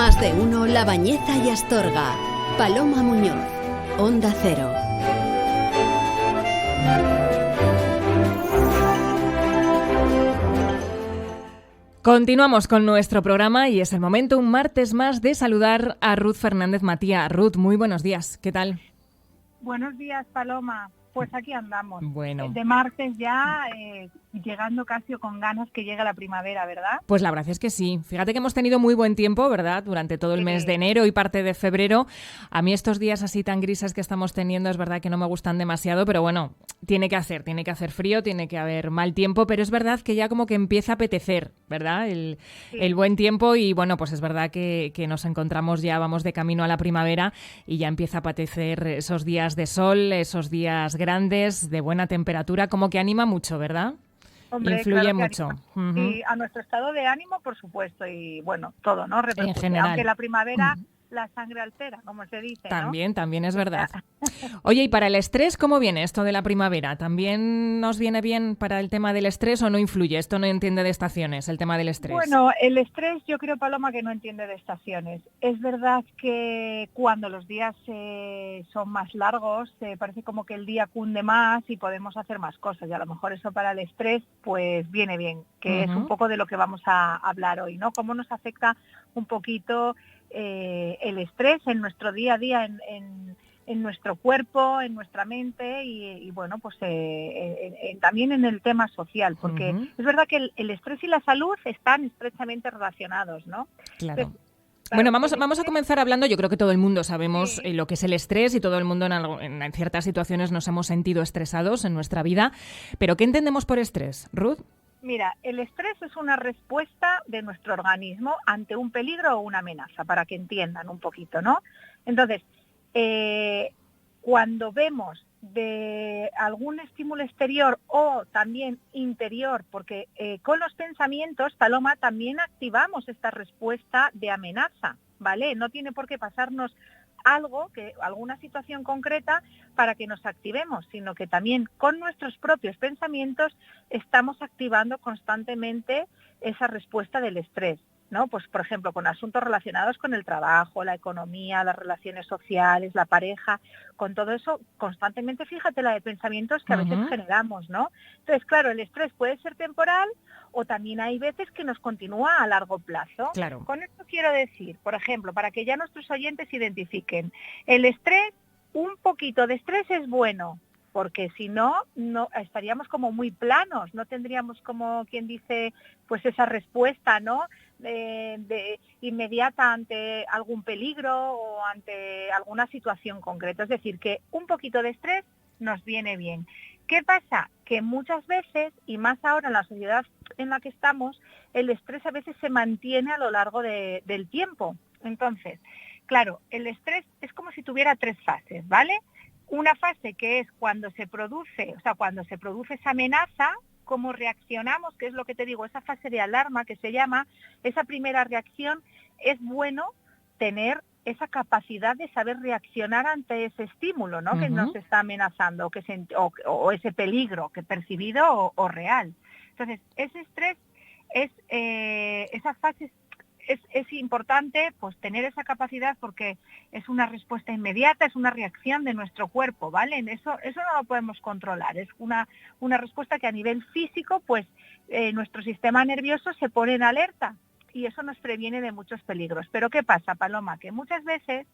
Más de uno La Bañeza y Astorga. Paloma Muñoz, Onda Cero. Continuamos con nuestro programa y es el momento, un martes más, de saludar a Ruth Fernández Matía. Ruth, muy buenos días. ¿Qué tal? Buenos días, Paloma. Pues aquí andamos. Bueno. De martes ya, llegando casi con ganas que llegue la primavera, ¿verdad? Pues la verdad es que sí. Fíjate que hemos tenido muy buen tiempo, ¿verdad? Durante todo el mes de enero y parte de febrero. A mí estos días así tan grises que estamos teniendo es verdad que no me gustan demasiado, pero bueno, tiene que hacer frío, tiene que haber mal tiempo, pero es verdad que ya como que empieza a apetecer, ¿verdad? El buen tiempo y bueno, pues es verdad que nos encontramos ya, vamos de camino a la primavera y ya empieza a apetecer esos días de sol, esos días grandes, de buena temperatura, como que anima mucho, ¿verdad? Hombre, influye claro mucho. Y a nuestro estado de ánimo, por supuesto, y bueno, todo, ¿no? En general. Aunque la primavera la sangre altera, como se dice, ¿no? También es verdad. Oye, ¿y para el estrés cómo viene esto de la primavera? ¿También nos viene bien para el tema del estrés o no influye? Esto no entiende de estaciones, el tema del estrés. Bueno, el estrés yo creo, Paloma, que no entiende de estaciones. Es verdad que cuando los días son más largos, parece como que el día cunde más y podemos hacer más cosas. Y a lo mejor eso para el estrés pues viene bien, que es un poco de lo que vamos a hablar hoy, ¿no? Cómo nos afecta un poquito el estrés en nuestro día a día, en nuestro cuerpo, en nuestra mente y bueno, pues también en el tema social, porque es verdad que el estrés y la salud están estrechamente relacionados, ¿no? Claro. Entonces, bueno, vamos a comenzar hablando. Yo creo que todo el mundo sabemos lo que es el estrés y todo el mundo en ciertas situaciones nos hemos sentido estresados en nuestra vida. Pero ¿qué entendemos por estrés, Ruth? Mira, el estrés es una respuesta de nuestro organismo ante un peligro o una amenaza, para que entiendan un poquito, ¿no? Entonces, cuando vemos de algún estímulo exterior o también interior, porque con los pensamientos, Paloma, también activamos esta respuesta de amenaza, ¿vale? No tiene por qué pasarnos alguna situación concreta para que nos activemos, sino que también con nuestros propios pensamientos estamos activando constantemente esa respuesta del estrés, ¿no? Pues, por ejemplo, con asuntos relacionados con el trabajo, la economía, las relaciones sociales, la pareja, con todo eso, constantemente, fíjate la de pensamientos que a veces generamos, ¿no? Entonces, claro, el estrés puede ser temporal o también hay veces que nos continúa a largo plazo. Claro. Con esto quiero decir, por ejemplo, para que ya nuestros oyentes identifiquen, el estrés, un poquito de estrés es bueno, porque si no estaríamos como muy planos, no tendríamos como quien dice, pues esa respuesta, ¿no? De inmediata ante algún peligro o ante alguna situación concreta. Es decir, que un poquito de estrés nos viene bien. ¿Qué pasa? Que muchas veces, y más ahora en la sociedad en la que estamos, el estrés a veces se mantiene a lo largo del tiempo. Entonces, claro, el estrés es como si tuviera 3 fases, ¿vale? Una fase que es cuando se produce esa amenaza, cómo reaccionamos, que es lo que te digo, esa fase de alarma que se llama, esa primera reacción, es bueno tener esa capacidad de saber reaccionar ante ese estímulo, ¿no? Que nos está amenazando o ese peligro que percibido o real. Entonces, ese estrés esa fase es importante, pues tener esa capacidad porque es una respuesta inmediata, es una reacción de nuestro cuerpo, ¿vale? Eso no lo podemos controlar, es una respuesta que a nivel físico, pues nuestro sistema nervioso se pone en alerta y eso nos previene de muchos peligros. Pero ¿qué pasa, Paloma? Que muchas veces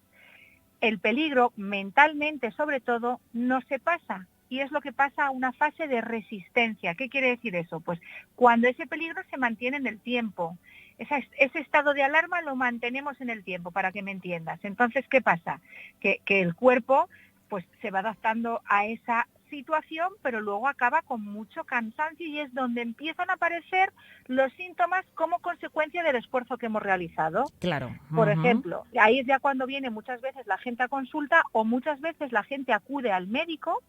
el peligro, mentalmente sobre todo, no se pasa. Y es lo que pasa a una fase de resistencia. ¿Qué quiere decir eso? Pues cuando ese peligro se mantiene en el tiempo. Ese estado de alarma lo mantenemos en el tiempo, para que me entiendas. Entonces, ¿qué pasa? Que el cuerpo pues se va adaptando a esa situación, pero luego acaba con mucho cansancio y es donde empiezan a aparecer los síntomas como consecuencia del esfuerzo que hemos realizado. Claro. Por ejemplo, ahí es ya cuando viene muchas veces la gente a consulta o muchas veces la gente acude al médico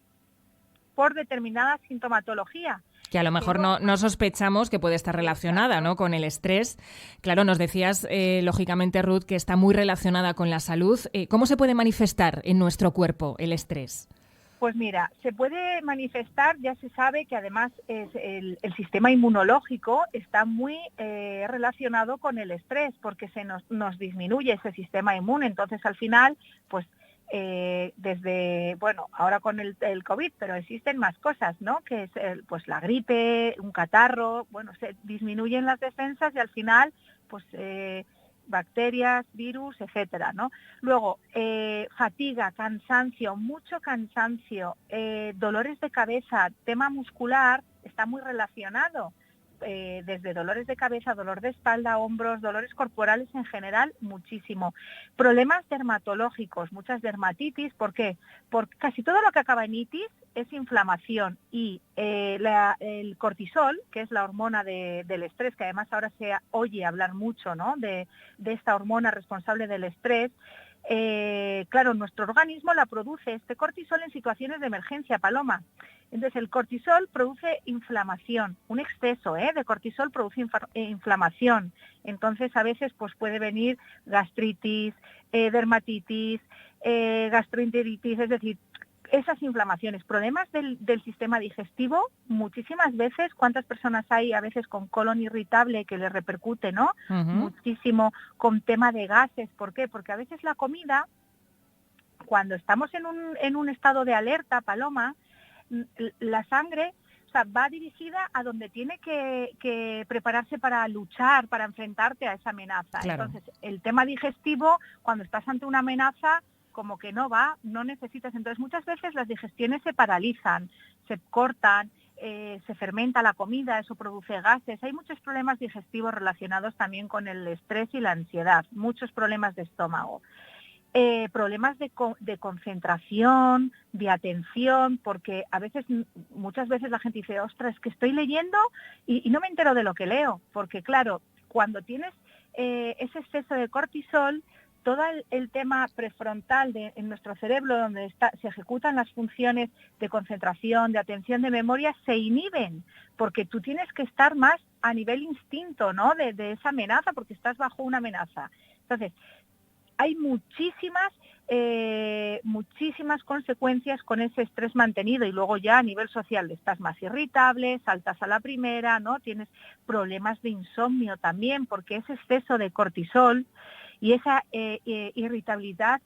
por determinada sintomatología. Que a lo mejor no sospechamos que puede estar relacionada, ¿no?, con el estrés. Claro, nos decías, lógicamente, Ruth, que está muy relacionada con la salud. ¿Cómo se puede manifestar en nuestro cuerpo el estrés? Pues mira, se puede manifestar, ya se sabe que además es el sistema inmunológico está muy relacionado con el estrés, porque nos disminuye ese sistema inmune. Entonces, al final, pues desde, bueno, ahora con el COVID, pero existen más cosas, ¿no? Que es pues la gripe, un catarro, bueno, se disminuyen las defensas y al final, pues bacterias, virus, etcétera, ¿no? Luego, fatiga, cansancio, mucho cansancio, dolores de cabeza, tema muscular, está muy relacionado. Desde dolores de cabeza, dolor de espalda, hombros, dolores corporales en general, muchísimo. Problemas dermatológicos, muchas dermatitis, ¿por qué? Porque casi todo lo que acaba en itis es inflamación y el cortisol, que es la hormona del estrés, que además ahora se oye hablar mucho, ¿no? de esta hormona responsable del estrés. Claro, nuestro organismo la produce este cortisol en situaciones de emergencia, Paloma. Entonces, el cortisol produce inflamación, un exceso de cortisol produce inflamación. Entonces, a veces pues puede venir gastritis, dermatitis, gastroenteritis, es decir, esas inflamaciones, problemas del sistema digestivo, muchísimas veces, ¿cuántas personas hay a veces con colon irritable que le repercute, ¿no? Uh-huh. Muchísimo, con tema de gases. ¿Por qué? Porque a veces la comida, cuando estamos en un estado de alerta, Paloma, la sangre, o sea, va dirigida a donde tiene que prepararse para luchar, para enfrentarte a esa amenaza. Claro. Entonces, el tema digestivo, cuando estás ante una amenaza, como que no va, no necesitas. Entonces, muchas veces las digestiones se paralizan, se cortan, se fermenta la comida, eso produce gases. Hay muchos problemas digestivos relacionados también con el estrés y la ansiedad, muchos problemas de estómago. Problemas de concentración, de atención, porque muchas veces la gente dice, ostras, es que estoy leyendo y no me entero de lo que leo, porque claro, cuando tienes ese exceso de cortisol, todo el tema prefrontal en nuestro cerebro, donde se ejecutan las funciones de concentración, de atención, de memoria, se inhiben, porque tú tienes que estar más a nivel instinto, ¿no? De esa amenaza, porque estás bajo una amenaza. Entonces, hay muchísimas consecuencias con ese estrés mantenido y luego ya a nivel social estás más irritable, saltas a la primera, ¿no? Tienes problemas de insomnio también porque ese exceso de cortisol y esa irritabilidad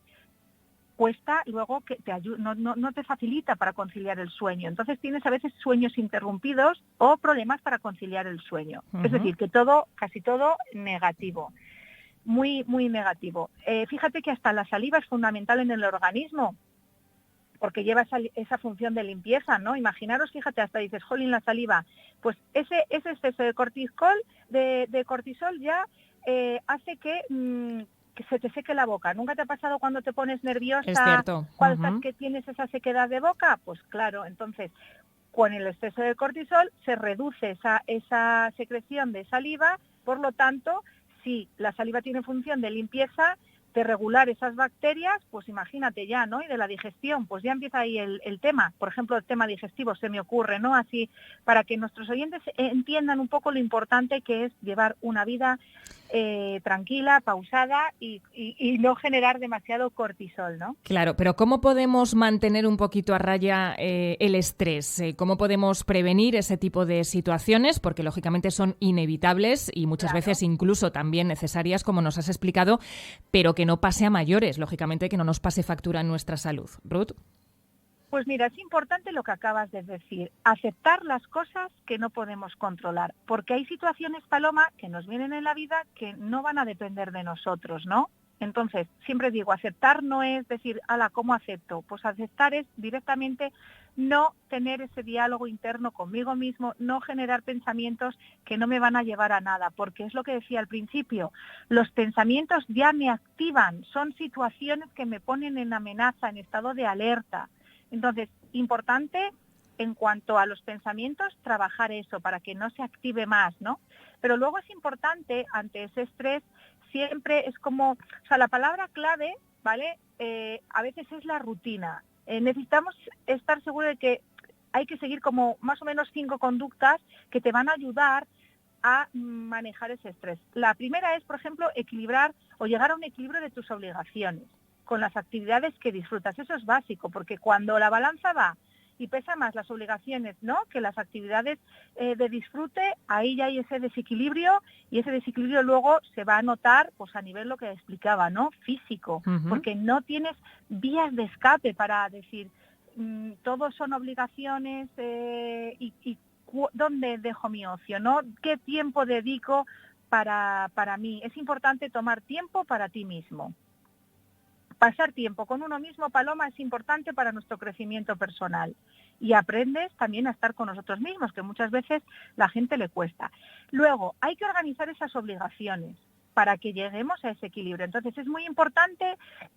cuesta luego que no te facilita para conciliar el sueño. Entonces tienes a veces sueños interrumpidos o problemas para conciliar el sueño. Uh-huh. Es decir, que casi todo negativo. Muy, muy negativo. Fíjate que hasta la saliva es fundamental en el organismo, porque lleva esa función de limpieza, ¿no? Imaginaros, fíjate, hasta dices, jolín, la saliva. Pues ese exceso de cortisol ya hace que se te seque la boca. ¿Nunca te ha pasado cuando te pones nerviosa? Es cierto. Cuando estás que tienes esa sequedad de boca, pues claro, entonces con el exceso de cortisol se reduce esa secreción de saliva, por lo tanto, si la saliva tiene función de limpieza, de regular esas bacterias, pues imagínate ya, ¿no? Y de la digestión, pues ya empieza ahí el tema. Por ejemplo, el tema digestivo se me ocurre, ¿no? Así, para que nuestros oyentes entiendan un poco lo importante que es llevar una vida tranquila, pausada y no generar demasiado cortisol, ¿no? Claro, pero ¿cómo podemos mantener un poquito a raya el estrés? ¿Cómo podemos prevenir ese tipo de situaciones? Porque lógicamente son inevitables y muchas veces incluso también necesarias, como nos has explicado, pero que no pase a mayores, lógicamente que no nos pase factura en nuestra salud. Ruth. Pues mira, es importante lo que acabas de decir, aceptar las cosas que no podemos controlar, porque hay situaciones, Paloma, que nos vienen en la vida que no van a depender de nosotros, ¿no? Entonces, siempre digo, aceptar no es decir, ala, ¿cómo acepto? Pues aceptar es directamente no tener ese diálogo interno conmigo mismo, no generar pensamientos que no me van a llevar a nada, porque es lo que decía al principio, los pensamientos ya me activan, son situaciones que me ponen en amenaza, en estado de alerta. Entonces, importante en cuanto a los pensamientos, trabajar eso para que no se active más, ¿no? Pero luego es importante, ante ese estrés, siempre es como, o sea, la palabra clave, ¿vale? A veces es la rutina. Necesitamos estar seguros de que hay que seguir como más o menos 5 conductas que te van a ayudar a manejar ese estrés. La primera es, por ejemplo, equilibrar o llegar a un equilibrio de tus obligaciones. con las actividades que disfrutas. Eso es básico, porque cuando la balanza va y pesa más las obligaciones, ¿no?, que las actividades de disfrute, ahí ya hay ese desequilibrio, y ese desequilibrio luego se va a notar pues a nivel, lo que explicaba, ¿no?, físico, porque no tienes vías de escape para decir, todos son obligaciones, y ¿dónde dejo mi ocio, no? ¿Qué tiempo dedico para mí? Es importante tomar tiempo para ti mismo. Pasar tiempo con uno mismo, Paloma, es importante para nuestro crecimiento personal, y aprendes también a estar con nosotros mismos, que muchas veces la gente le cuesta. Luego, hay que organizar esas obligaciones para que lleguemos a ese equilibrio. Entonces, es muy importante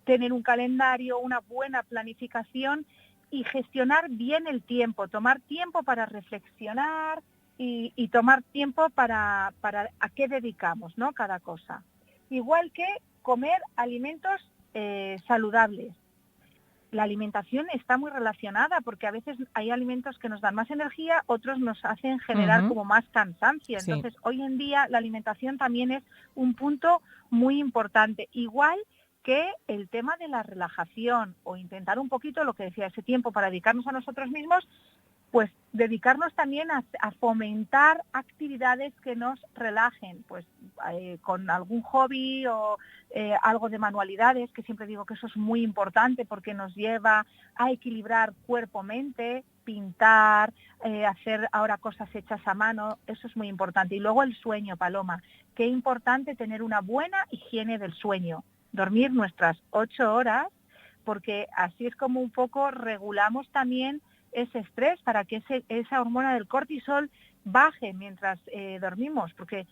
tener un calendario, una buena planificación y gestionar bien el tiempo, tomar tiempo para reflexionar y tomar tiempo para a qué dedicamos, ¿no?, cada cosa. Igual que comer alimentos saludables. La alimentación está muy relacionada, porque a veces hay alimentos que nos dan más energía, otros nos hacen generar como más cansancio. Entonces, hoy en día la alimentación también es un punto muy importante. Igual que el tema de la relajación, o intentar un poquito, lo que decía, ese tiempo para dedicarnos a nosotros mismos, pues dedicarnos también a fomentar actividades que nos relajen, pues con algún hobby o algo de manualidades, que siempre digo que eso es muy importante porque nos lleva a equilibrar cuerpo-mente, pintar, hacer ahora cosas hechas a mano, eso es muy importante. Y luego el sueño, Paloma, qué importante tener una buena higiene del sueño, dormir nuestras 8 horas, porque así es como un poco regulamos también ese estrés, para que esa hormona del cortisol baje mientras dormimos, porque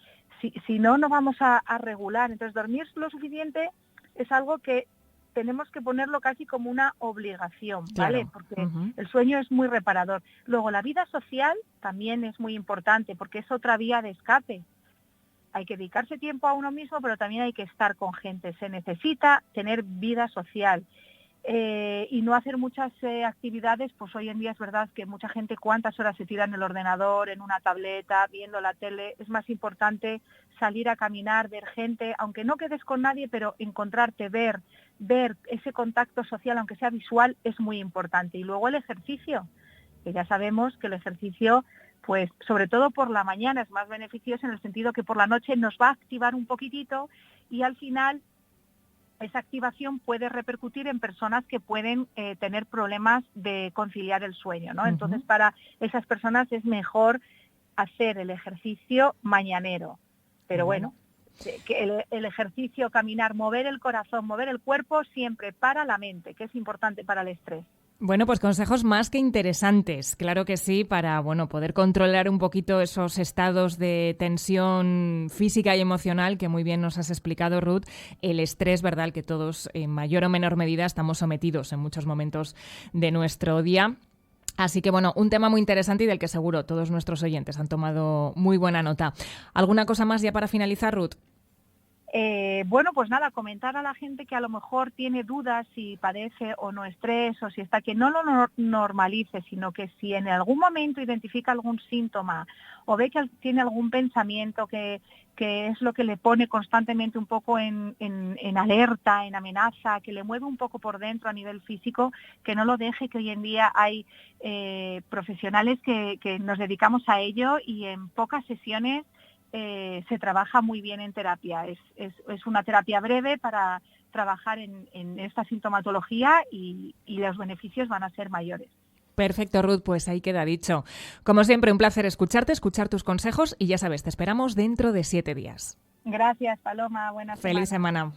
si no, no vamos a regular. Entonces, dormir lo suficiente es algo que tenemos que ponerlo casi como una obligación, ¿vale? Claro. Porque el sueño es muy reparador. Luego, la vida social también es muy importante, porque es otra vía de escape. Hay que dedicarse tiempo a uno mismo, pero también hay que estar con gente. Se necesita tener vida social. Y no hacer muchas actividades, pues hoy en día es verdad que mucha gente, ¿cuántas horas se tira en el ordenador, en una tableta, viendo la tele? Es más importante salir a caminar, ver gente, aunque no quedes con nadie, pero encontrarte, ver ese contacto social, aunque sea visual, es muy importante. Y luego el ejercicio, que ya sabemos que el ejercicio, pues sobre todo por la mañana, es más beneficioso, en el sentido que por la noche nos va a activar un poquitito, y al final esa activación puede repercutir en personas que pueden tener problemas de conciliar el sueño, ¿no? Entonces, para esas personas es mejor hacer el ejercicio mañanero. Pero bueno, que el ejercicio, caminar, mover el corazón, mover el cuerpo, siempre para la mente, que es importante para el estrés. Bueno, pues consejos más que interesantes, claro que sí, para poder controlar un poquito esos estados de tensión física y emocional que muy bien nos has explicado, Ruth. El estrés, ¿verdad?, al que todos en mayor o menor medida estamos sometidos en muchos momentos de nuestro día. Así que un tema muy interesante y del que seguro todos nuestros oyentes han tomado muy buena nota. ¿Alguna cosa más ya para finalizar, Ruth? Pues nada, comentar a la gente que a lo mejor tiene dudas si padece o no estrés, o si está, que no lo normalice, sino que si en algún momento identifica algún síntoma o ve que tiene algún pensamiento que es lo que le pone constantemente un poco en alerta, en amenaza, que le mueve un poco por dentro a nivel físico, que no lo deje, que hoy en día hay profesionales que nos dedicamos a ello, y en pocas sesiones se trabaja muy bien en terapia. Es una terapia breve para trabajar en esta sintomatología, y los beneficios van a ser mayores. Perfecto, Ruth, pues ahí queda dicho. Como siempre, un placer escucharte, escuchar tus consejos, y ya sabes, te esperamos dentro de 7 días. Gracias, Paloma. Buena semana. Feliz semana.